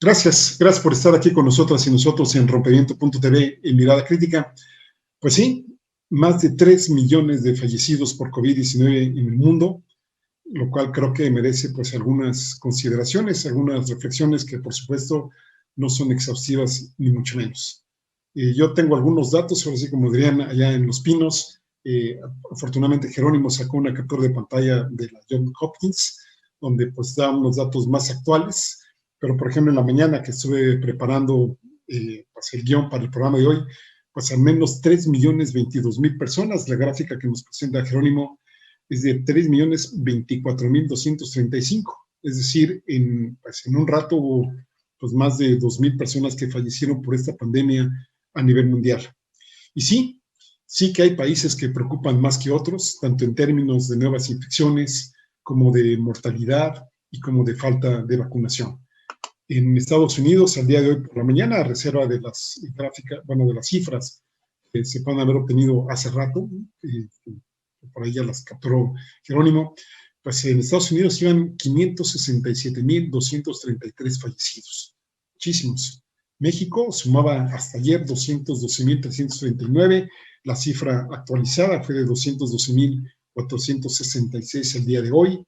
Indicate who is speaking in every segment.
Speaker 1: Gracias por estar aquí con nosotras y nosotros en Rompimiento.tv y Mirada Crítica. Pues sí, más de 3 millones de fallecidos por COVID-19 en el mundo, lo cual creo que merece pues algunas consideraciones, algunas reflexiones que por supuesto no son exhaustivas ni mucho menos. Yo tengo algunos datos, ahora sí como dirían allá en Los Pinos. Afortunadamente Jerónimo sacó una captura de pantalla de la Johns Hopkins, donde pues da unos datos más actuales. Pero, por ejemplo, en la mañana que estuve preparando pues el guión para el programa de hoy, pues al menos 3.022.000 personas. La gráfica que nos presenta Jerónimo es de 3.024.235. Es decir, pues en un rato hubo pues, más de 2.000 personas que fallecieron por esta pandemia a nivel mundial. Y sí que hay países que preocupan más que otros, tanto en términos de nuevas infecciones, como de mortalidad y como de falta de vacunación. En Estados Unidos, al día de hoy por la mañana, a reserva de las gráficas, de las cifras que se pueden haber obtenido hace rato, por ahí ya las capturó Jerónimo, pues en Estados Unidos iban 567.233 fallecidos, muchísimos. México sumaba hasta ayer 212.339, la cifra actualizada fue de 212.466 el día de hoy.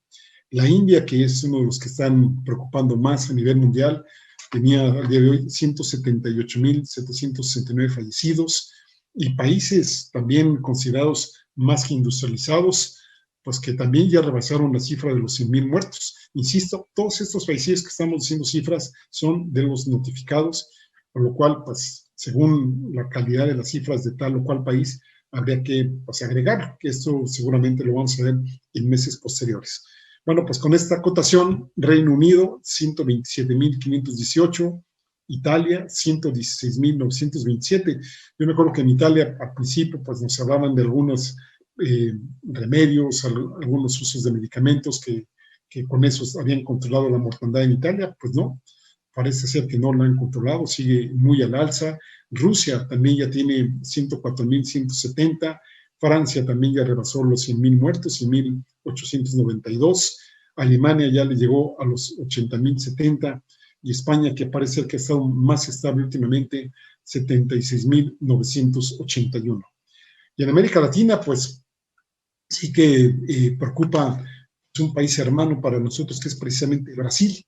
Speaker 1: La India, que es uno de los que están preocupando más a nivel mundial, tenía al día de hoy 178.769 fallecidos, y países también considerados más que industrializados, pues que también ya rebasaron la cifra de los 100.000 muertos. Insisto, todos estos países que estamos diciendo cifras son de los notificados, por lo cual, pues, según la calidad de las cifras de tal o cual país, habría que pues, agregar, que esto seguramente lo vamos a ver en meses posteriores. Bueno, pues con esta acotación, Reino Unido, 127.518, Italia, 116.927. Yo me acuerdo que en Italia, al principio, pues nos hablaban de algunos remedios, algunos usos de medicamentos que con esos habían controlado la mortandad en Italia. Pues no, parece ser que no la han controlado, sigue muy al alza. Rusia también ya tiene 104.170. Francia también ya rebasó los 100.000 muertos, 100.892. Alemania ya le llegó a los 80.070. Y España, que parece ser que ha estado más estable últimamente, 76.981. Y en América Latina, pues sí que preocupa, es un país hermano para nosotros, que es precisamente Brasil.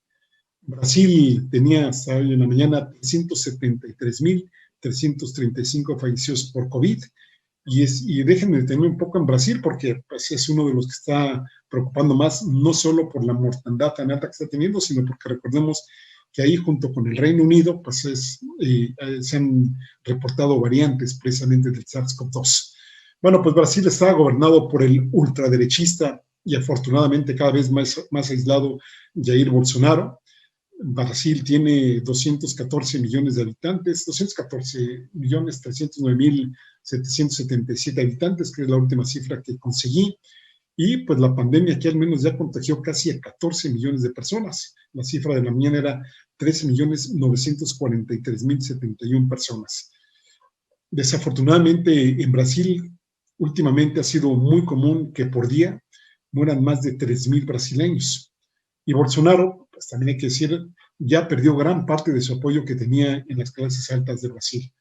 Speaker 1: Brasil tenía hasta hoy en la mañana 373.335 fallecidos por COVID. Y déjenme detenerme un poco en Brasil, porque pues, es uno de los que está preocupando más, no solo por la mortandad tan alta que está teniendo, sino porque recordemos que ahí junto con el Reino Unido pues se han reportado variantes precisamente del SARS-CoV-2. Bueno, pues Brasil está gobernado por el ultraderechista y afortunadamente cada vez más aislado Jair Bolsonaro. Brasil tiene 214 millones de habitantes, 214.309.777 habitantes, que es la última cifra que conseguí. Y pues la pandemia aquí al menos ya contagió casi a 14 millones de personas. La cifra de la mañana era 13.943.071 personas. Desafortunadamente en Brasil últimamente ha sido muy común que por día mueran más de 3.000 brasileños. Y Bolsonaro, pues también hay que decir, ya perdió gran parte de su apoyo que tenía en las clases altas de Brasil.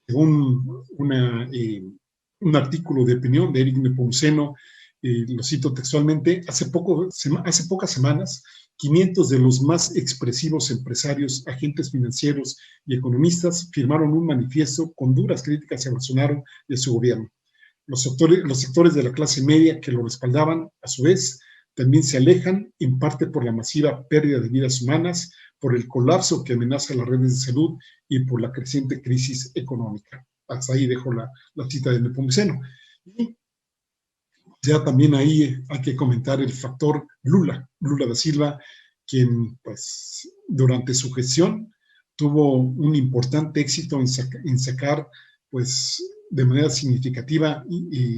Speaker 1: Según un artículo de opinión de Eric Nepomuceno, lo cito textualmente, hace pocas semanas, 500 de los más expresivos empresarios, agentes financieros y economistas firmaron un manifiesto con duras críticas a Bolsonaro y a su gobierno. Los sectores de la clase media que lo respaldaban, a su vez, también se alejan, en parte por la masiva pérdida de vidas humanas, por el colapso que amenaza las redes de salud y por la creciente crisis económica. Hasta ahí dejo la cita de Nepomuceno. Y ya también ahí hay que comentar el factor Lula da Silva, quien pues durante su gestión tuvo un importante éxito en sacar pues de manera significativa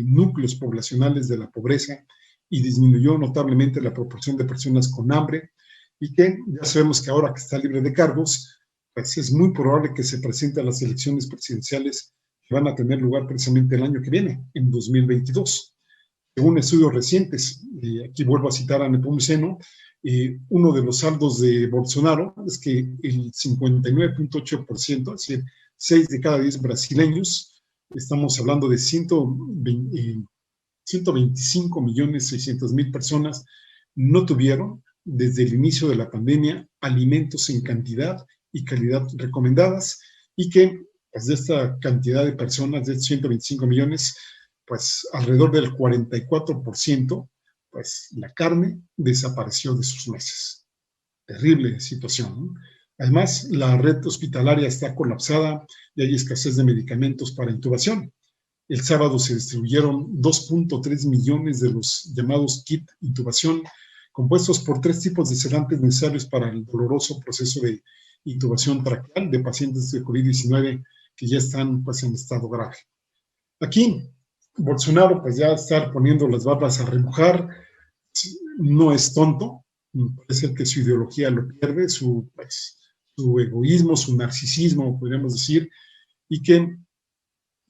Speaker 1: núcleos poblacionales de la pobreza y disminuyó notablemente la proporción de personas con hambre, y que ya sabemos que ahora que está libre de cargos, pues es muy probable que se presente a las elecciones presidenciales que van a tener lugar precisamente el año que viene, en 2022. Según estudios recientes, aquí vuelvo a citar a Nepomuceno, Uno de los saldos de Bolsonaro es que el 59.8%, es decir, 6 de cada 10 brasileños, estamos hablando de 125.600.000 personas, no tuvieron desde el inicio de la pandemia alimentos en cantidad y calidad recomendadas, y que pues, de esta cantidad de personas, de 125 millones, pues alrededor del 44%, pues la carne desapareció de sus mesas. Terrible situación, ¿no? Además, la red hospitalaria está colapsada y hay escasez de medicamentos para intubación. El sábado se distribuyeron 2.3 millones de los llamados kit intubación, compuestos por 3 tipos de sedantes necesarios para el doloroso proceso de intubación traqueal de pacientes de COVID-19 que ya están pues, en estado grave. Aquí, Bolsonaro pues ya está poniendo las barbas a remojar, no es tonto, parece que su ideología lo pierde, su egoísmo, su narcisismo, podríamos decir, y que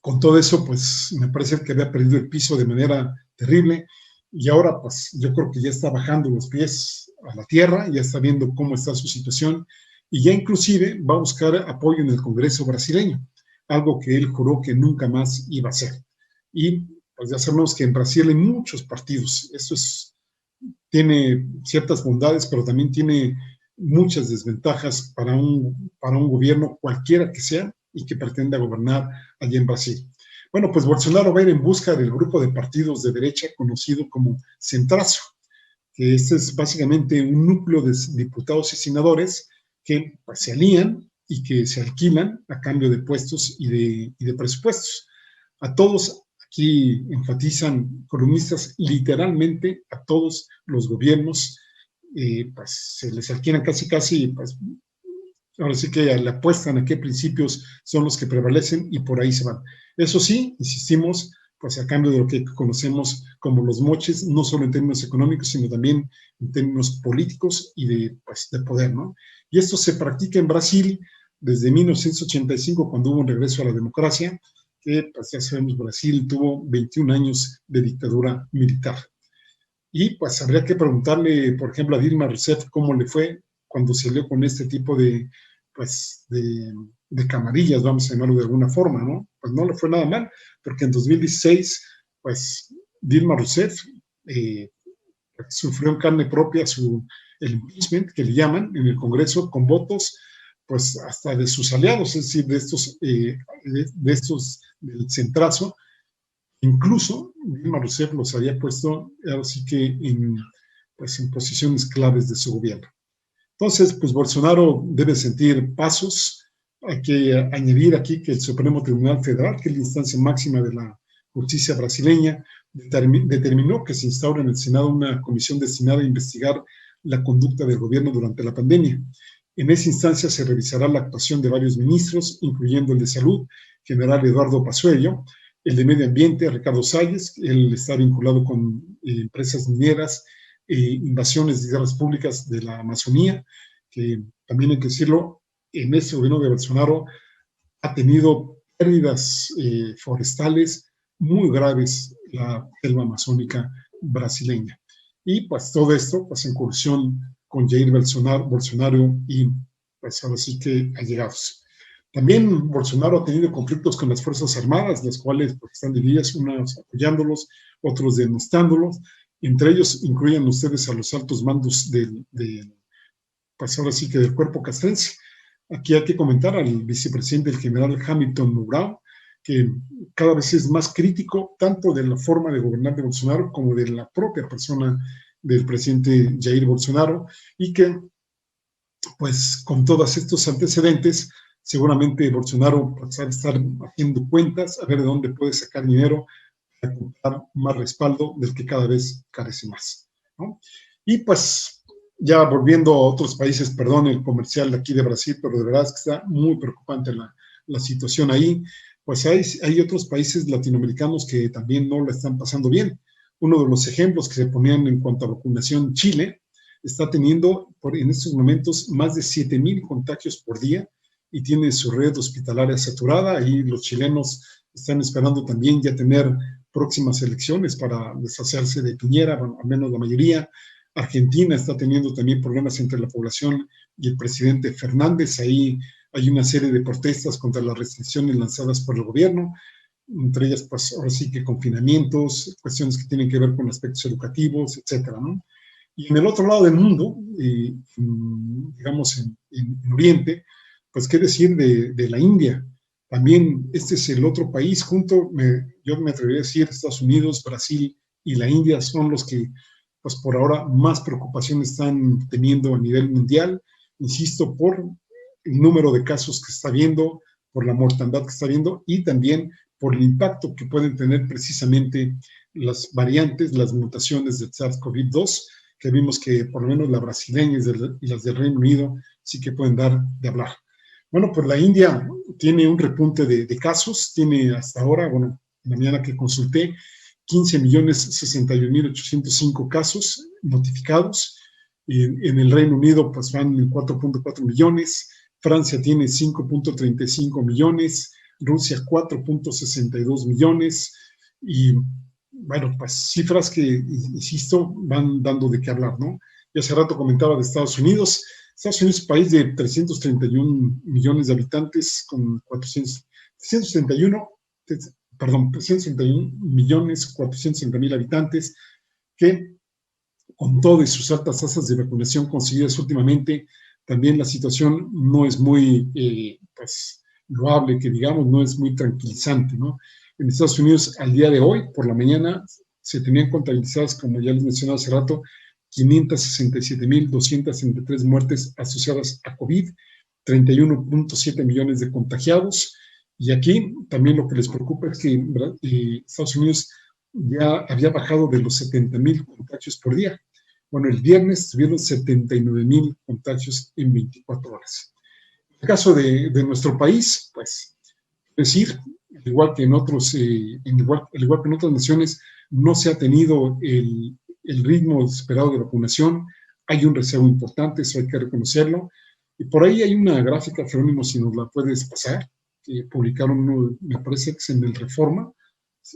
Speaker 1: con todo eso, pues me parece que había perdido el piso de manera terrible, y ahora pues yo creo que ya está bajando los pies a la tierra, ya está viendo cómo está su situación, y ya inclusive va a buscar apoyo en el Congreso brasileño, algo que él juró que nunca más iba a hacer. Y pues ya sabemos que en Brasil hay muchos partidos, esto tiene ciertas bondades, pero también tiene muchas desventajas para un gobierno cualquiera que sea y que pretenda gobernar allá en Brasil. Bueno, pues Bolsonaro va a ir en busca del grupo de partidos de derecha conocido como Centrazo, que este es básicamente un núcleo de diputados y senadores que pues, se alían y que se alquilan a cambio de puestos y de presupuestos. A todos, aquí enfatizan columnistas, literalmente a todos los gobiernos, pues se les alquilan casi, pues ahora sí que le apuestan a qué principios son los que prevalecen y por ahí se van. Eso sí, insistimos, pues a cambio de lo que conocemos como los moches, no solo en términos económicos, sino también en términos políticos y de poder, ¿no? Y esto se practica en Brasil desde 1985, cuando hubo un regreso a la democracia, que pues ya sabemos, Brasil tuvo 21 años de dictadura militar. Y pues habría que preguntarle, por ejemplo, a Dilma Rousseff cómo le fue cuando salió con este tipo de camarillas, vamos a llamarlo de alguna forma, ¿no? Pues no le fue nada mal, porque en 2016, pues Dilma Rousseff sufrió en carne propia el impeachment, que le llaman, en el Congreso, con votos, pues hasta de sus aliados, es decir, de estos del Centrazo. Incluso Dilma Rousseff los había puesto, así que en posiciones claves de su gobierno. Entonces, pues Bolsonaro debe sentir pasos. Hay que añadir aquí que el Supremo Tribunal Federal, que es la instancia máxima de la justicia brasileña, determinó que se instaure en el Senado una comisión destinada a investigar la conducta del gobierno durante la pandemia. En esa instancia se revisará la actuación de varios ministros, incluyendo el de Salud, general Eduardo Pazuello, el de Medio Ambiente, Ricardo Salles, él está vinculado con empresas mineras, invasiones de tierras públicas de la Amazonía, que también hay que decirlo, en este gobierno de Bolsonaro ha tenido pérdidas forestales muy graves la selva amazónica brasileña. Y pues todo esto, pues en coalición con Jair Bolsonaro y pues ahora sí que allegados. También Bolsonaro ha tenido conflictos con las Fuerzas Armadas, las cuales pues, están divididas, unos apoyándolos, otros denostándolos. Entre ellos incluyen ustedes a los altos mandos pues ahora sí que del cuerpo castrense. Aquí hay que comentar al vicepresidente, el general Hamilton Mourão, que cada vez es más crítico tanto de la forma de gobernar de Bolsonaro como de la propia persona del presidente Jair Bolsonaro, y que pues con todos estos antecedentes seguramente Bolsonaro pues, va a estar haciendo cuentas a ver de dónde puede sacar dinero para comprar más respaldo del que cada vez carece más, ¿no? Y pues ya volviendo a otros países, perdón el comercial de aquí de Brasil, pero de verdad es que está muy preocupante la situación ahí. Pues hay otros países latinoamericanos que también no la están pasando bien. Uno de los ejemplos que se ponían en cuanto a vacunación, Chile está teniendo en estos momentos más de 7,000 contagios por día y tiene su red hospitalaria saturada. Ahí los chilenos están esperando también ya tener próximas elecciones para deshacerse de Piñera, bueno, al menos la mayoría. Argentina está teniendo también problemas entre la población y el presidente Fernández. Ahí hay una serie de protestas contra las restricciones lanzadas por el gobierno, entre ellas, pues ahora sí que confinamientos, cuestiones que tienen que ver con aspectos educativos, etcétera, ¿no? Y en el otro lado del mundo, digamos en Oriente, pues qué decir de la India. También este es el otro país, yo me atrevería a decir, Estados Unidos, Brasil y la India son los que, pues por ahora, más preocupación están teniendo a nivel mundial, insisto, por el número de casos que está viendo, por la mortandad que está viendo y también por el impacto que pueden tener precisamente las variantes, las mutaciones del SARS-CoV-2, que vimos que por lo menos la brasileña y las del Reino Unido sí que pueden dar de hablar. Bueno, pues la India tiene un repunte de casos, tiene hasta ahora, bueno, en la mañana que consulté, 15.061.805 casos notificados. En el Reino Unido pues van en 4.4 millones, Francia tiene 5.35 millones, Rusia 4.62 millones y bueno, pues cifras que, insisto, van dando de qué hablar, ¿no? Y hace rato comentaba de Estados Unidos. Estados Unidos es un país de 331 millones de habitantes con 331 millones 460 mil habitantes que con todas sus altas tasas de vacunación conseguidas últimamente, también la situación no es muy pues, loable, que digamos, no es muy tranquilizante, ¿no? En Estados Unidos, al día de hoy, por la mañana, se tenían contabilizadas, como ya les mencionaba hace rato, 567.263 muertes asociadas a COVID, 31.7 millones de contagiados. Y aquí también lo que les preocupa es que Estados Unidos ya había bajado de los 70.000 contagios por día. Bueno, el viernes tuvieron 79.000 contagios en 24 horas. En el caso de nuestro país, pues, es decir, al igual que en otras naciones, no se ha tenido el ritmo esperado de vacunación. Hay un rezago importante, eso hay que reconocerlo. Y por ahí hay una gráfica, Jerónimo, si nos la puedes pasar, que publicaron, me parece que es en el Reforma,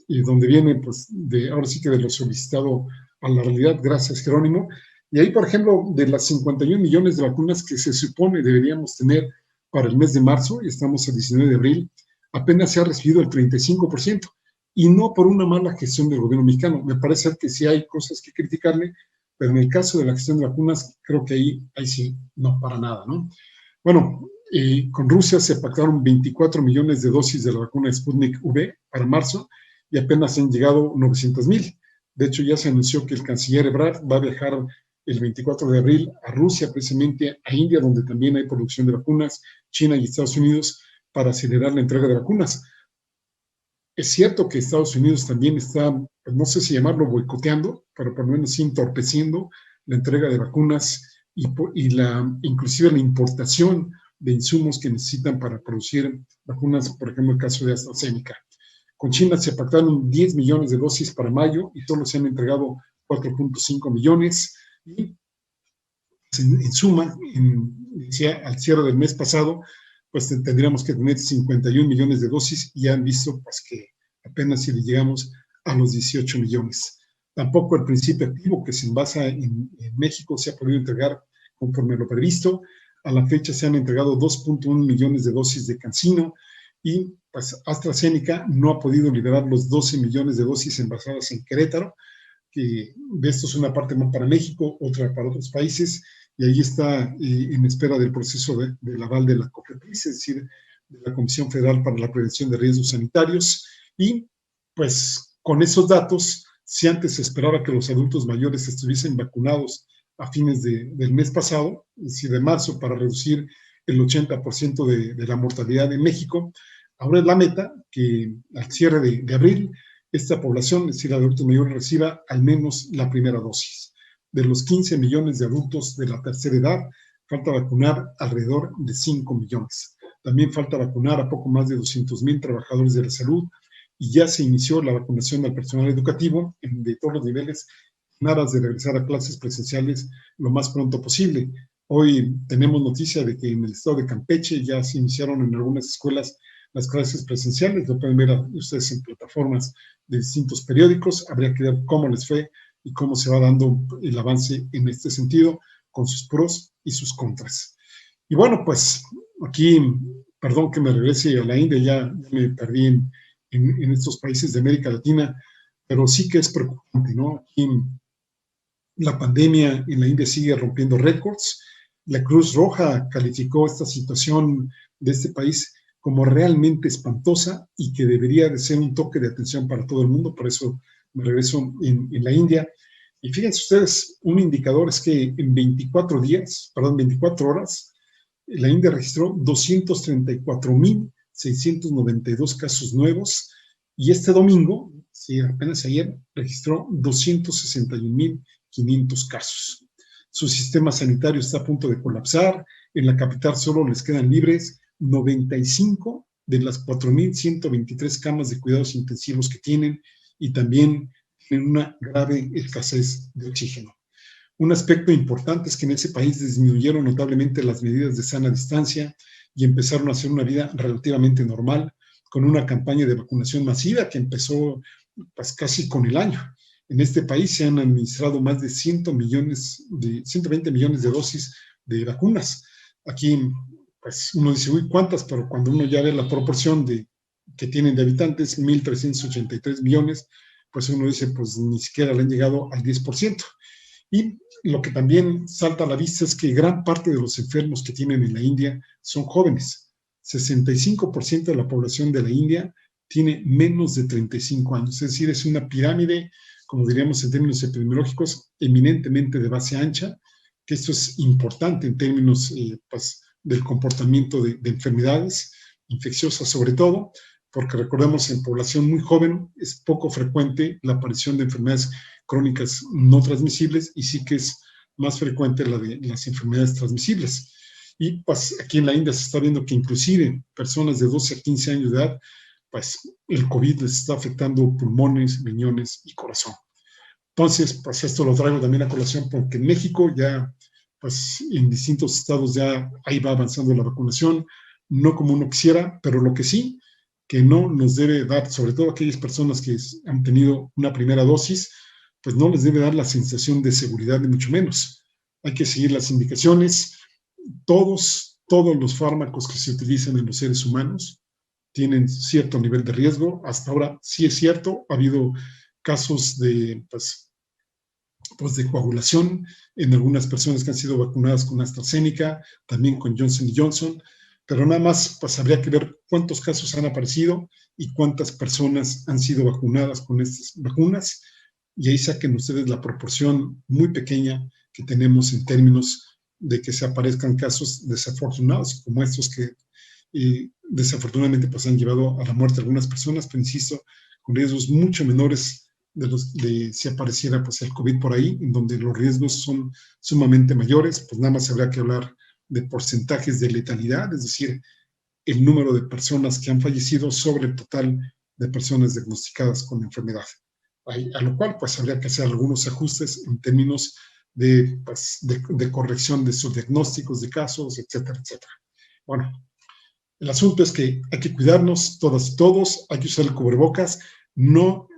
Speaker 1: donde viene, pues, ahora sí que de lo solicitado a la realidad. Gracias, Jerónimo. Y ahí, por ejemplo, de las 51 millones de vacunas que se supone deberíamos tener para el mes de marzo, y estamos el 19 de abril, apenas se ha recibido el 35%, y no por una mala gestión del gobierno mexicano. Me parece que sí hay cosas que criticarle, pero en el caso de la gestión de vacunas, creo que ahí sí, no para nada, ¿no? Bueno, con Rusia se pactaron 24 millones de dosis de la vacuna Sputnik V para marzo, y apenas han llegado 900.000. De hecho, ya se anunció que el canciller Ebrard va a viajar el 24 de abril a Rusia, precisamente a India, donde también hay producción de vacunas, China y Estados Unidos, para acelerar la entrega de vacunas. Es cierto que Estados Unidos también está, no sé si llamarlo boicoteando, pero por lo menos sí entorpeciendo la entrega de vacunas inclusive la importación de insumos que necesitan para producir vacunas, por ejemplo, el caso de AstraZeneca. Con China se pactaron 10 millones de dosis para mayo y solo se han entregado 4.5 millones. Y en suma, al cierre del mes pasado, pues tendríamos que tener 51 millones de dosis y ya han visto pues, que apenas si le llegamos a los 18 millones. Tampoco el principio activo que se basa en México se ha podido entregar conforme lo previsto. A la fecha se han entregado 2.1 millones de dosis de CanSino y pues AstraZeneca no ha podido liberar los 12 millones de dosis envasadas en Querétaro, que de esto es una parte más para México, otra para otros países, y ahí está en espera del proceso del aval de la COFEPRIS, es decir, de la Comisión Federal para la Prevención de Riesgos Sanitarios, y pues con esos datos, si antes se esperaba que los adultos mayores estuviesen vacunados a fines del mes pasado, es decir, de marzo, para reducir el 80% de la mortalidad en México, ahora es la meta que al cierre de abril esta población, es decir, adultos mayores, reciba al menos la primera dosis. De los 15 millones de adultos de la tercera edad, falta vacunar alrededor de 5 millones. También falta vacunar a poco más de 200.000 trabajadores de la salud y ya se inició la vacunación al personal educativo de todos los niveles en aras de regresar a clases presenciales lo más pronto posible. Hoy tenemos noticia de que en el estado de Campeche ya se iniciaron en algunas escuelas las clases presenciales, lo pueden ver ustedes en plataformas de distintos periódicos, habría que ver cómo les fue y cómo se va dando el avance en este sentido, con sus pros y sus contras. Y bueno, pues aquí, perdón que me regrese a la India, ya me perdí en estos países de América Latina, pero sí que es preocupante, ¿no? Aquí la pandemia en la India sigue rompiendo récords. La Cruz Roja calificó esta situación de este país como realmente espantosa y que debería de ser un toque de atención para todo el mundo. Por eso me regreso en la India. Y fíjense ustedes, un indicador es que en 24 horas, la India registró 234,692 casos nuevos y este domingo, sí, apenas ayer, registró 261,500 casos. Su sistema sanitario está a punto de colapsar. En la capital solo les quedan libres 95 de las 4,123 camas de cuidados intensivos que tienen y también tienen una grave escasez de oxígeno. Un aspecto importante es que en ese país disminuyeron notablemente las medidas de sana distancia y empezaron a hacer una vida relativamente normal con una campaña de vacunación masiva que empezó pues, casi con el año. En este país se han administrado más de 120 millones de dosis de vacunas. Aquí, pues uno dice, uy, ¿cuántas? Pero cuando uno ya ve la proporción que tienen de habitantes, 1,383 millones, pues uno dice, pues ni siquiera le han llegado al 10%. Y lo que también salta a la vista es que gran parte de los enfermos que tienen en la India son jóvenes. 65% de la población de la India tiene menos de 35 años. Es decir, es una pirámide, como diríamos en términos epidemiológicos, eminentemente de base ancha, que esto es importante en términos pues, del comportamiento de enfermedades infecciosas sobre todo, porque recordemos en población muy joven es poco frecuente la aparición de enfermedades crónicas no transmisibles y sí que es más frecuente la de las enfermedades transmisibles. Y pues aquí en la India se está viendo que inclusive personas de 12 a 15 años de edad, pues el COVID les está afectando pulmones, riñones y corazón. Entonces, pues esto lo traigo también a colación porque en México ya, pues en distintos estados ya ahí va avanzando la vacunación, no como uno quisiera, pero lo que sí, que no nos debe dar, sobre todo aquellas personas que han tenido una primera dosis, pues no les debe dar la sensación de seguridad, ni mucho menos. Hay que seguir las indicaciones. Todos los fármacos que se utilizan en los seres humanos tienen cierto nivel de riesgo. Hasta ahora sí es cierto, ha habido casos de, pues de coagulación en algunas personas que han sido vacunadas con AstraZeneca, también con Johnson & Johnson, pero nada más pues habría que ver cuántos casos han aparecido y cuántas personas han sido vacunadas con estas vacunas, y ahí saquen ustedes la proporción muy pequeña que tenemos en términos de que se aparezcan casos desafortunados como estos que desafortunadamente pues han llevado a la muerte a algunas personas, pero insisto, con riesgos mucho menores de si apareciera pues el COVID por ahí, en donde los riesgos son sumamente mayores, pues nada más habría que hablar de porcentajes de letalidad, es decir, el número de personas que han fallecido sobre el total de personas diagnosticadas con la enfermedad. A lo cual pues habría que hacer algunos ajustes en términos pues, de corrección de sus diagnósticos de casos, etcétera, etcétera. Bueno, el asunto es que hay que cuidarnos todas y todos, hay que usar el cubrebocas, no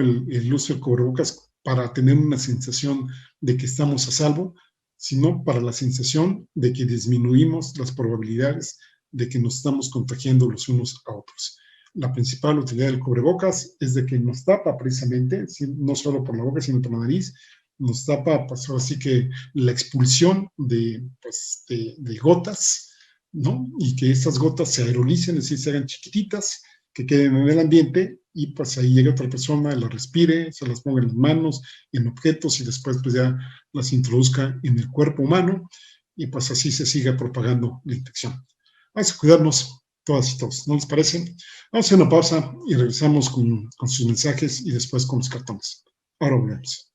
Speaker 1: el uso del cubrebocas para tener una sensación de que estamos a salvo, sino para la sensación de que disminuimos las probabilidades de que nos estamos contagiando los unos a otros. La principal utilidad del cubrebocas es de que nos tapa precisamente, no solo por la boca, sino por la nariz, nos tapa, pues ahora sí que la expulsión de gotas, ¿no? Y que estas gotas se aerolicen, es decir, se hagan chiquititas, que queden en el ambiente y pues ahí llega otra persona, las respire, se las ponga en las manos, en objetos y después pues ya las introduzca en el cuerpo humano y pues así se siga propagando la infección. Vamos a cuidarnos todas y todos, ¿no les parece? Vamos a hacer una pausa y regresamos con sus mensajes y después con los cartones. Ahora volvemos.